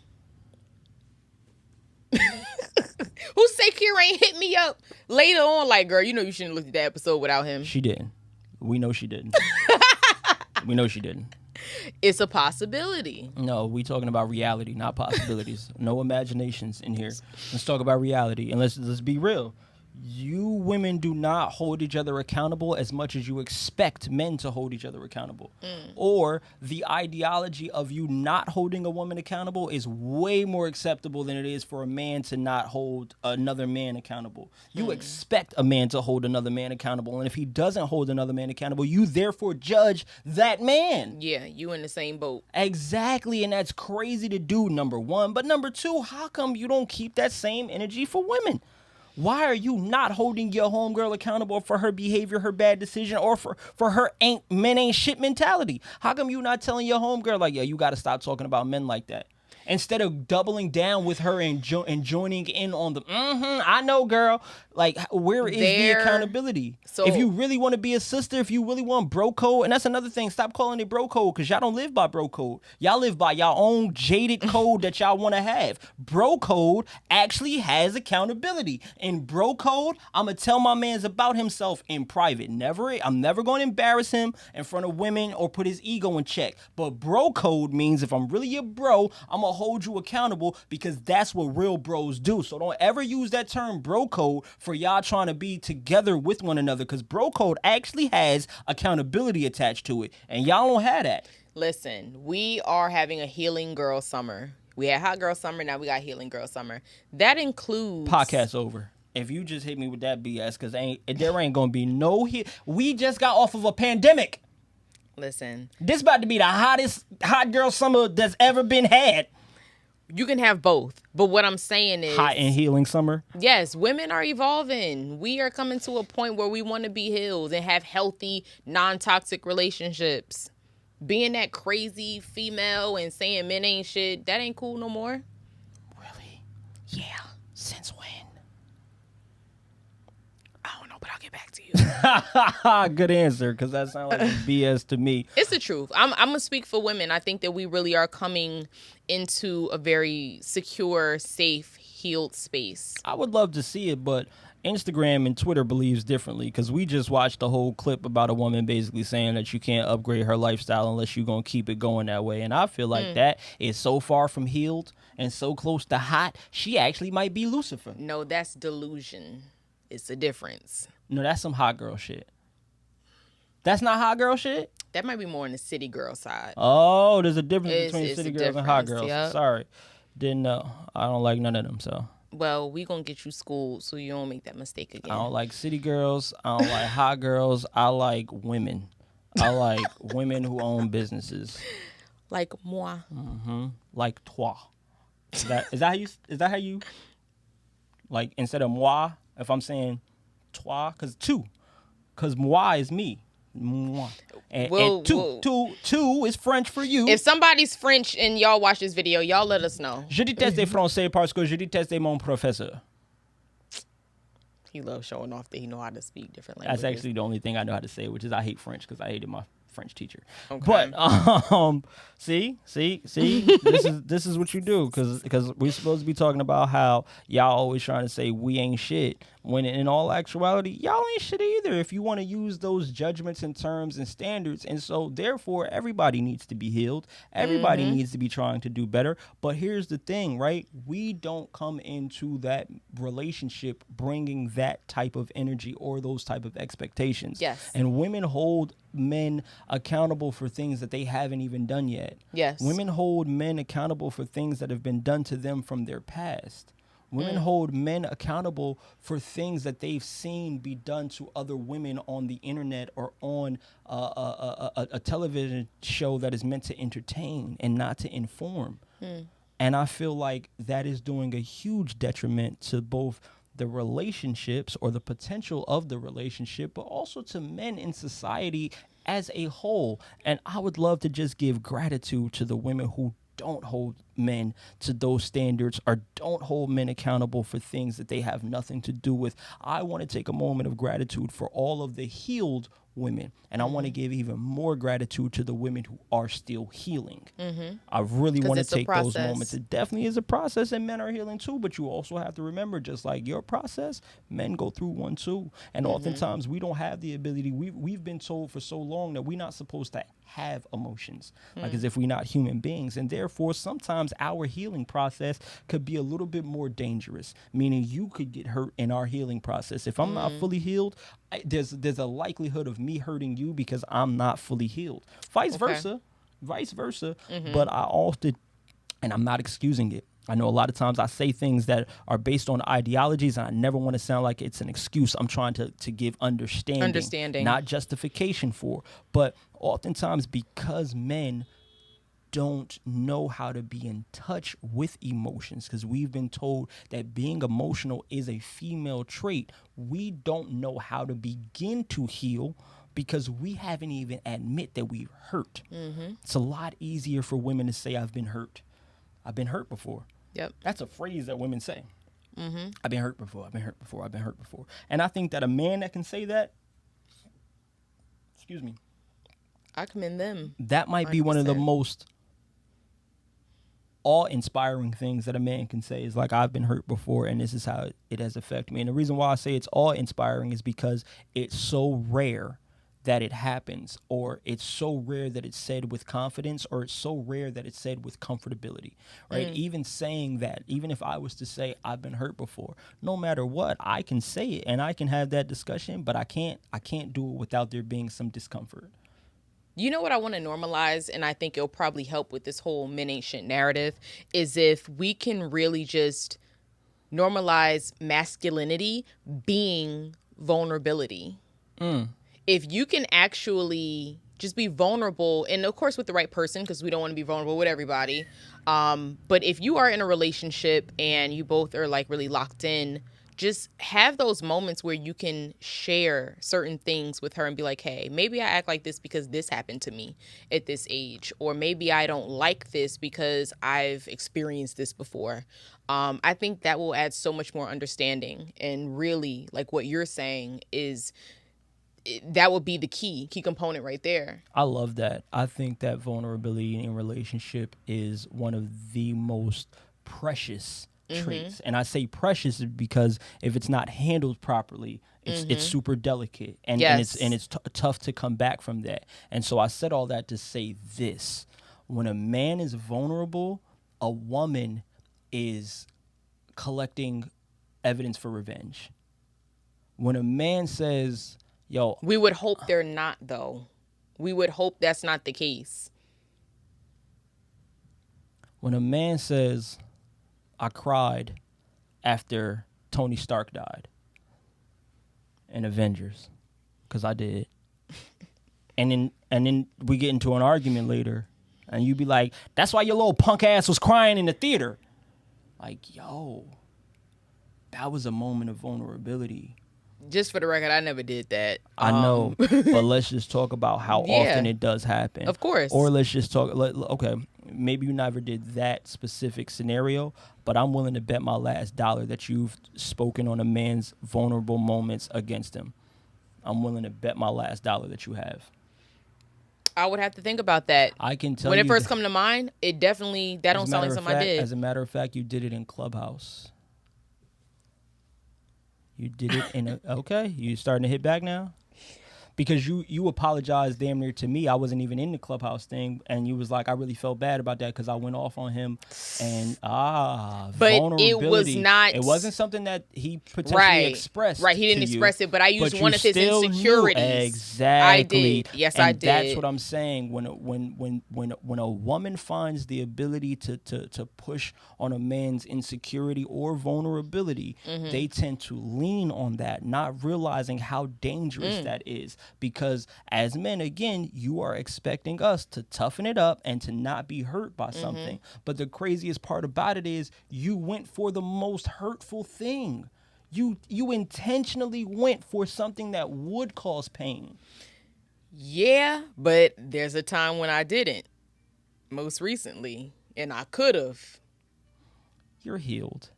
S2: Who say Kira ain't hit me up later on like, girl, you know you shouldn't have looked at that episode without him?
S1: She didn't. We know she didn't. We know she didn't.
S2: It's a possibility.
S1: No, we talking about reality, not possibilities. No imaginations in here. Let's talk about reality, and let's be real. You women do not hold each other accountable as much as you expect men to hold each other accountable. Or the ideology of you not holding a woman accountable is way more acceptable than it is for a man to not hold another man accountable. You expect a man to hold another man accountable, and if he doesn't hold another man accountable, you therefore judge that man.
S2: Yeah, you in the same boat.
S1: Exactly, and that's crazy to do, number one. But number two, how come you don't keep that same energy for women? Why are you not holding your homegirl accountable for her behavior, her bad decision, or for her men ain't shit mentality? How come you not telling your homegirl, like, yeah, you got to stop talking about men like that? Instead of doubling down with her and joining in on the, I know, girl. Like, where is the accountability?
S2: So,
S1: if you really want to be a sister, if you really want bro code, and that's another thing, stop calling it bro code, because y'all don't live by bro code. Y'all live by y'all own jaded code that y'all want to have. Bro code actually has accountability. In bro code, I'm going to tell my mans about himself in private. I'm never going to embarrass him in front of women or put his ego in check. But bro code means if I'm really your bro, I'm going to hold you accountable, because that's what real bros do. So don't ever use that term bro code for y'all trying to be together with one another, because bro code actually has accountability attached to it, and y'all don't have that.
S2: Listen, we are having a healing girl summer. We had hot girl summer, now we got healing girl summer. That includes...
S1: Podcast over. If you just hit me with that BS, because there ain't gonna be no we just got off of a pandemic.
S2: Listen,
S1: this about to be the hottest hot girl summer that's ever been had.
S2: You can have both, but what I'm saying is...
S1: Hot and healing summer?
S2: Yes, women are evolving. We are coming to a point where we want to be healed and have healthy, non-toxic relationships. Being that crazy female and saying men ain't shit, that ain't cool no more.
S1: Really? Yeah. Since when?
S2: I don't know, but I'll get back to you.
S1: Good answer, because that sounds like BS to me.
S2: It's the truth. I'm going to speak for women. I think that we really are coming into a very secure, safe, healed space.
S1: I would love to see it, but Instagram and Twitter believes differently, because we just watched a whole clip about a woman basically saying that you can't upgrade her lifestyle unless you're going to keep it going that way. And I feel like that is so far from healed and so close to hot, she actually might be Lucifer.
S2: No, that's delusion. It's a difference.
S1: No, that's some hot girl shit. That's not hot girl shit?
S2: That might be more on the city girl side.
S1: Oh, there's a difference between city girls and hot girls.
S2: Yep.
S1: Sorry. Didn't know. I don't like none of them, so.
S2: Well, we gonna get you schooled so you don't make that mistake again.
S1: I don't like city girls. I don't like hot girls. I like women. I like women who own businesses.
S2: Like moi.
S1: Mm-hmm. Like toi. Is that how you like, instead of moi, if I'm saying toi, because moi is me. Moi. And two is French for you.
S2: If somebody's French and y'all watch this video, y'all let us know.
S1: Je déteste français parce que je déteste mon professeur.
S2: He loves showing off that he know how to speak different languages.
S1: That's actually the only thing I know how to say, which is I hate French, because I hated my French teacher.
S2: Okay.
S1: But see, this is what you do, because we're supposed to be talking about how y'all always trying to say we ain't shit, when in all actuality y'all ain't shit either, if you want to use those judgments and terms and standards. And so therefore everybody needs to be healed, everybody needs to be trying to do better. But here's the thing, right? We don't come into that relationship bringing that type of energy or those type of expectations.
S2: Yes.
S1: And women hold men accountable for things that they haven't even done yet.
S2: Yes.
S1: Women hold men accountable for things that have been done to them from their past. Women hold men accountable for things that they've seen be done to other women on the internet or on a television show that is meant to entertain and not to inform. And I feel like that is doing a huge detriment to both the relationships or the potential of the relationship, but also to men in society as a whole. And I would love to just give gratitude to the women who don't hold men to those standards or don't hold men accountable for things that they have nothing to do with. I want to take a moment of gratitude for all of the healed women, and I want to give even more gratitude to the women who are still healing. I really want to take those moments. It definitely is a process, and men are healing too, but you also have to remember, just like your process, men go through one too. And oftentimes we don't have the ability. We've been told for so long that we're not supposed to have emotions, like as if we're not human beings, and therefore sometimes our healing process could be a little bit more dangerous, meaning you could get hurt in our healing process. If I'm not fully healed, there's a likelihood of me hurting you because I'm not fully healed. Vice versa. But I often, and I'm not excusing it, I know a lot of times I say things that are based on ideologies, and I never want to sound like it's an excuse. I'm trying to give understanding, not justification for. But oftentimes, because men don't know how to be in touch with emotions, because we've been told that being emotional is a female trait, we don't know how to begin to heal because we haven't even admit that we've hurt. It's a lot easier for women to say, I've been hurt. I've been hurt before.
S2: Yep.
S1: That's a phrase that women say. I've been hurt before. I've been hurt before. I've been hurt before. And I think that a man that can say that,
S2: I commend them.
S1: That might 100%. Be one of the most awe-inspiring things that a man can say is like, I've been hurt before, and this is how it has affected me. And the reason why I say it's awe-inspiring is because it's so rare that it happens, or it's so rare that it's said with confidence, or it's so rare that it's said with comfortability, right? Even saying that, even if I was to say I've been hurt before, no matter what, I can say it and I can have that discussion, but I can't do it without there being some discomfort.
S2: You know what I want to normalize, and I think it'll probably help with this whole men ain't shit narrative, is if we can really just normalize masculinity being vulnerability. If you can actually just be vulnerable, and of course with the right person, because we don't want to be vulnerable with everybody. But if you are in a relationship and you both are like really locked in, just have those moments where you can share certain things with her and be like, hey, maybe I act like this because this happened to me at this age, or maybe I don't like this because I've experienced this before. I think that will add so much more understanding, and really, like what you're saying is, that would be the key component right there.
S1: I love that. I think that vulnerability in a relationship is one of the most precious traits. And I say precious because if it's not handled properly, it's super delicate, and it's tough to come back from that. And so I said all that to say this: when a man is vulnerable, a woman is collecting evidence for revenge. When a man says, yo,
S2: we would hope they're not, though. We would hope that's not the case.
S1: When a man says, I cried after Tony Stark died in Avengers, because I did. And then we get into an argument later, and you be like, that's why your little punk ass was crying in the theater. Like, yo, that was a moment of vulnerability.
S2: Just for the record, I never did that.
S1: I know, but let's just talk about how often it does happen.
S2: Of course.
S1: Or let's just talk, okay, maybe you never did that specific scenario, but I'm willing to bet my last dollar that you've spoken on a man's vulnerable moments against him. I'm willing to bet my last dollar that you have.
S2: I would have to think about that.
S1: I can tell
S2: when
S1: you.
S2: it first come to mind, it definitely, that don't sound like something I did.
S1: As a matter of fact, you did it in Clubhouse. You did it in okay, you starting to hit back now? Because you apologized damn near to me. I wasn't even in the Clubhouse thing, and you was like, I really felt bad about that because I went off on him, and
S2: but
S1: vulnerability.
S2: It was not.
S1: It wasn't something that he potentially expressed.
S2: Right, he didn't express it, but I used one of his
S1: insecurities. Exactly.
S2: I did. Yes,
S1: and
S2: I did.
S1: That's what I'm saying. When a woman finds the ability to push on a man's insecurity or vulnerability, they tend to lean on that, not realizing how dangerous that is. Because as men, again, you are expecting us to toughen it up and to not be hurt by something. But the craziest part about it is you went for the most hurtful thing. You intentionally went for something that would cause pain.
S2: Yeah, but there's a time when I didn't. Most recently, and I could have.
S1: You're healed.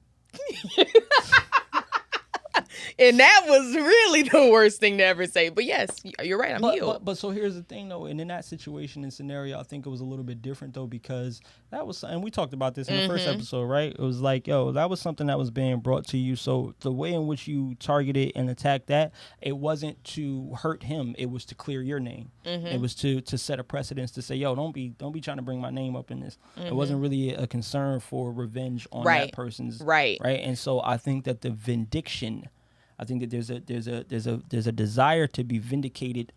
S2: And that was really the worst thing to ever say. But yes, you're right. I'm healed.
S1: But so here's the thing, though. And in that situation and scenario, I think it was a little bit different, though, because that was, and we talked about this in the first episode, right? It was like, yo, that was something that was being brought to you. So the way in which you targeted and attacked that, it wasn't to hurt him. It was to clear your name. It was to set a precedence to say, yo, don't be trying to bring my name up in this. It wasn't really a concern for revenge on that person's right. And so I think that the vindication. I think that there's a desire to be vindicated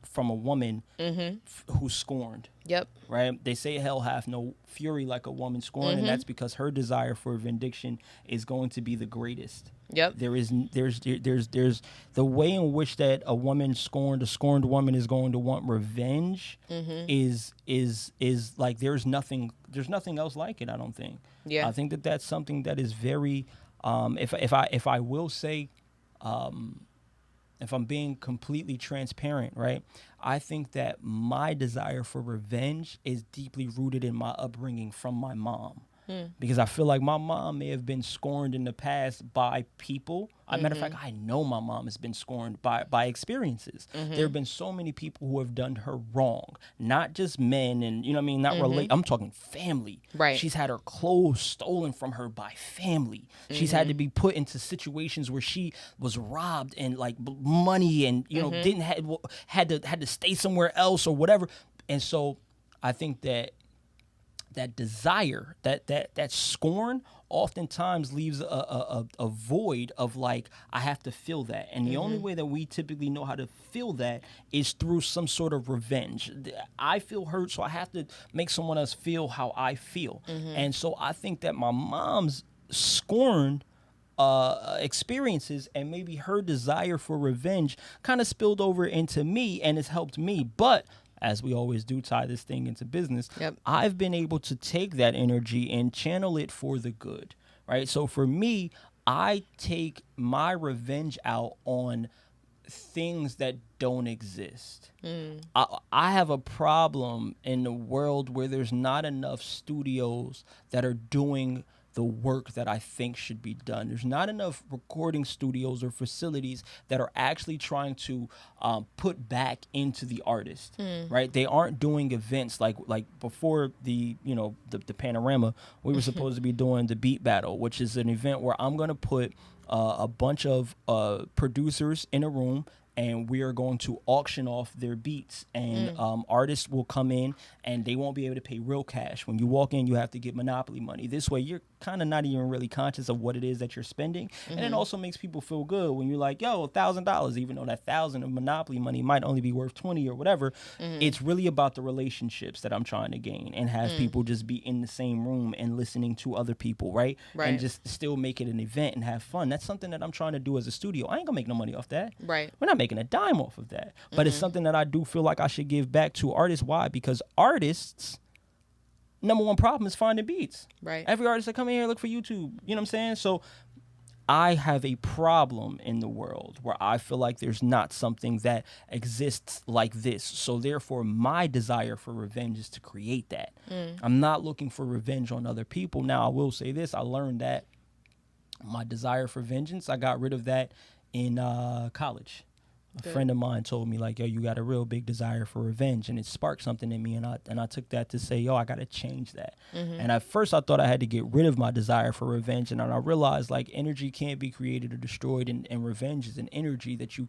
S1: from a woman who's scorned.
S2: Yep.
S1: Right. They say hell hath no fury like a woman scorned, and that's because her desire for vindication is going to be the greatest.
S2: Yep.
S1: There's the way in which that a scorned woman is going to want revenge is like there's nothing else like it. I don't think.
S2: Yeah.
S1: I think that that's something that is very if I will say. If I'm being completely transparent, right, I think that my desire for revenge is deeply rooted in my upbringing from my mom. Because I feel like my mom may have been scorned in the past by people. As a matter of fact, I know my mom has been scorned by experiences. There have been so many people who have done her wrong, not just men and, you know what I mean, not relate. I'm talking family.
S2: Right.
S1: She's had her clothes stolen from her by family. She's had to be put into situations where she was robbed and like money and, you know, didn't had to stay somewhere else or whatever. And so I think that desire, that scorn oftentimes leaves a void of like, I have to feel that. And the only way that we typically know how to feel that is through some sort of revenge. I feel hurt, so I have to make someone else feel how I feel. And so I think that my mom's scorned experiences and maybe her desire for revenge kind of spilled over into me and has helped me. But as we always do, tie this thing into business.
S2: Yep.
S1: I've been able to take that energy and channel it for the good, right? So for me, I take my revenge out on things that don't exist. I have a problem in the world where there's not enough studios that are doing the work that I think should be done. There's not enough recording studios or facilities that are actually trying to put back into the artist, right? They aren't doing events like before the Panorama. We were supposed to be doing the Beat Battle, which is an event where I'm going to put a bunch of producers in a room, and we are going to auction off their beats, and artists will come in and they won't be able to pay real cash. When you walk in, you have to get Monopoly money. This way, you're kind of not even really conscious of what it is that you're spending. And it also makes people feel good when you're like, yo, $1,000, even though that 1,000 of Monopoly money might only be worth 20 or whatever. It's really about the relationships that I'm trying to gain and have people just be in the same room and listening to other people, right? And just still make it an event and have fun. That's something that I'm trying to do as a studio. I ain't gonna make no money off that.
S2: Right.
S1: We're not making a dime off of that. But it's something that I do feel like I should give back to artists. Why? Because artists' number one problem is finding beats.
S2: Right.
S1: Every artist that come in here look for YouTube. You know what I'm saying? So I have a problem in the world where I feel like there's not something that exists like this. So therefore, my desire for revenge is to create that. I'm not looking for revenge on other people. Now, I will say this. I learned that my desire for vengeance, I got rid of that in college. A friend of mine told me, like, yo, you got a real big desire for revenge, and it sparked something in me, and I took that to say, yo, I got to change that. And at first I thought I had to get rid of my desire for revenge, and then I realized, like, energy can't be created or destroyed, and revenge is an energy that you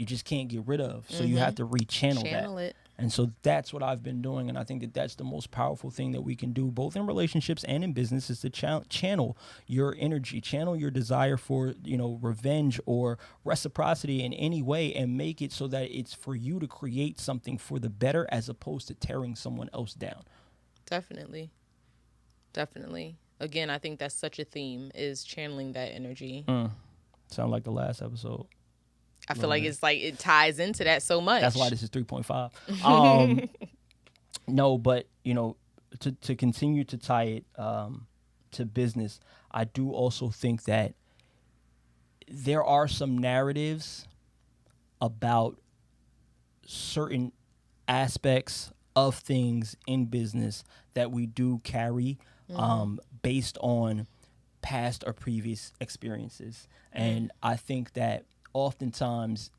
S1: just can't get rid of. So you have to rechannel that. And so that's what I've been doing, and I think that that's the most powerful thing that we can do, both in relationships and in business, is to channel your energy, channel your desire for, revenge or reciprocity in any way, and make it so that it's for you to create something for the better as opposed to tearing someone else down.
S2: Definitely. Again, I think that's such a theme, is channeling that energy.
S1: Sound like the last episode.
S2: I feel like it's like it ties into that so much.
S1: That's why this is 3.5. No, but to continue to tie it to business, I do also think that there are some narratives about certain aspects of things in business that we do carry based on past or previous experiences. And I think that oftentimes,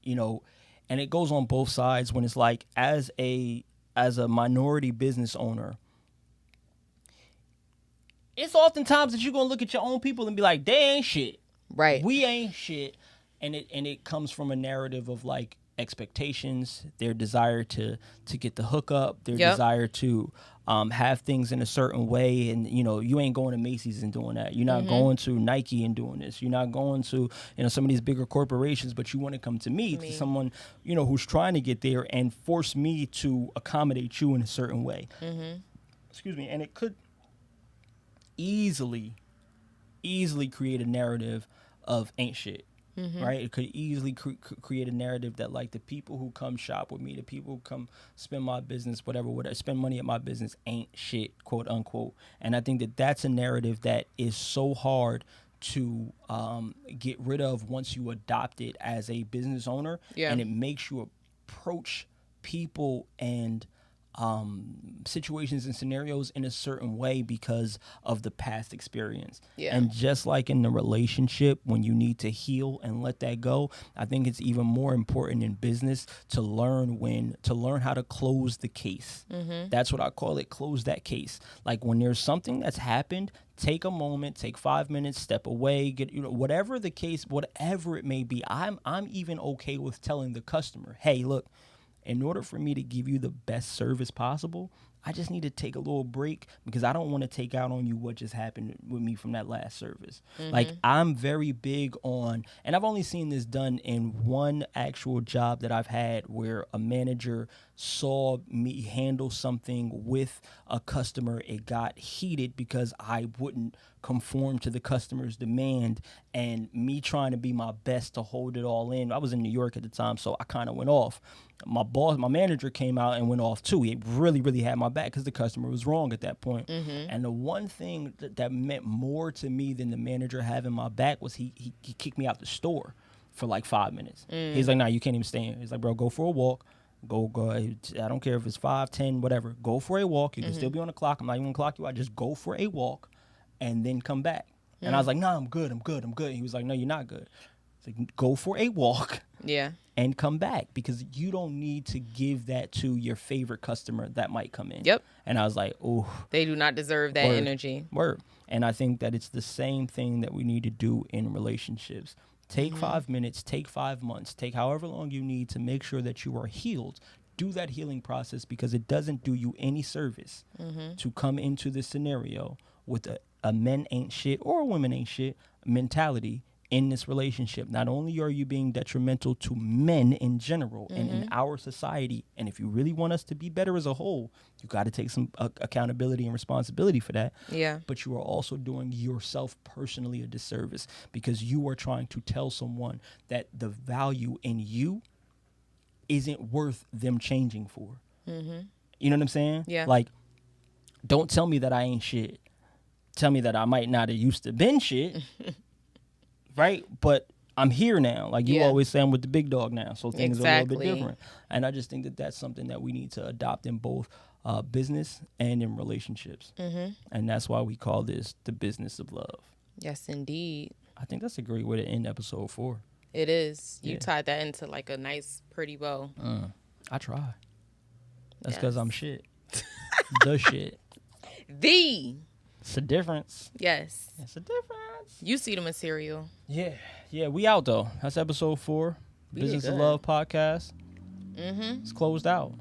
S1: you know, and it goes on both sides when it's like as a minority business owner, it's oftentimes that you're gonna look at your own people and be like, they ain't shit.
S2: Right.
S1: We ain't shit. And it comes from a narrative of like expectations, their desire to get the hookup, their desire to have things in a certain way. And you know, you ain't going to Macy's and doing that. You're not going to Nike and doing this. You're not going to, you know, some of these bigger corporations, but you want to come to me, to someone, you know, who's trying to get there and force me to accommodate you in a certain way. Excuse me. And it could easily create a narrative of ain't shit. Right? It could easily create a narrative that like the people who come shop with me, the people who come spend my business, whatever, spend money at my business ain't shit, quote unquote. And I think that that's a narrative that is so hard to get rid of once you adopt it as a business owner. And it makes you approach people and situations and scenarios in a certain way because of the past experience. And just like in the relationship, when you need to heal and let that go, I think it's even more important in business to learn how to close the case. That's what I call it, close that case. Like when there's something that's happened, take a moment, take 5 minutes, step away, get, you know, whatever the case, whatever it may be. I'm even okay with telling the customer, hey, look, in order for me to give you the best service possible, I just need to take a little break because I don't want to take out on you what just happened with me from that last service. Like, I'm very big on, and I've only seen this done in one actual job that I've had where a manager saw me handle something with a customer. It got heated because I wouldn't conform to the customer's demand, and me trying to be my best to hold it all in. I was in New York at the time, so I kind of went off. My manager came out and went off too. He really, really had my back because the customer was wrong at that point. And the one thing that meant more to me than the manager having my back was he kicked me out the store for like 5 minutes. He's like, nah, you can't even stay in. He's like, bro, go for a walk. Go. I don't care if it's 5, 10, whatever. Go for a walk. You can still be on the clock. I'm not even going to clock you out. Just go for a walk and then come back. And I was like, nah, I'm good. He was like, no, you're not good. It's like, go for a walk. And come back, because you don't need to give that to your favorite customer that might come in. And I was like, oh,
S2: they do not deserve that energy.
S1: And I think that it's the same thing that we need to do in relationships. Take 5 minutes, take 5 months, take however long you need to make sure that you are healed. Do that healing process, because it doesn't do you any service to come into this scenario with a men ain't shit or a women ain't shit mentality in this relationship. Not only are you being detrimental to men in general and in our society, and if you really want us to be better as a whole, you got to take some accountability and responsibility for that. But you are also doing yourself personally a disservice, because you are trying to tell someone that the value in you isn't worth them changing for. You know what I'm saying? Like, don't tell me that I ain't shit. Tell me that I might not have used to been shit. Right? But I'm here now. Like you always say, I'm with the big dog now. So things are a little bit different. And I just think that that's something that we need to adopt in both business and in relationships. And that's why we call this the business of love.
S2: Yes, indeed.
S1: I think that's a great way to end episode 4.
S2: It is. You tied that into like a nice, pretty bow.
S1: I try. That's because I'm shit. The shit. It's a difference.
S2: Yes.
S1: It's a difference.
S2: You see the material.
S1: Yeah, we out though. That's episode 4. Business of Love podcast. It's closed out.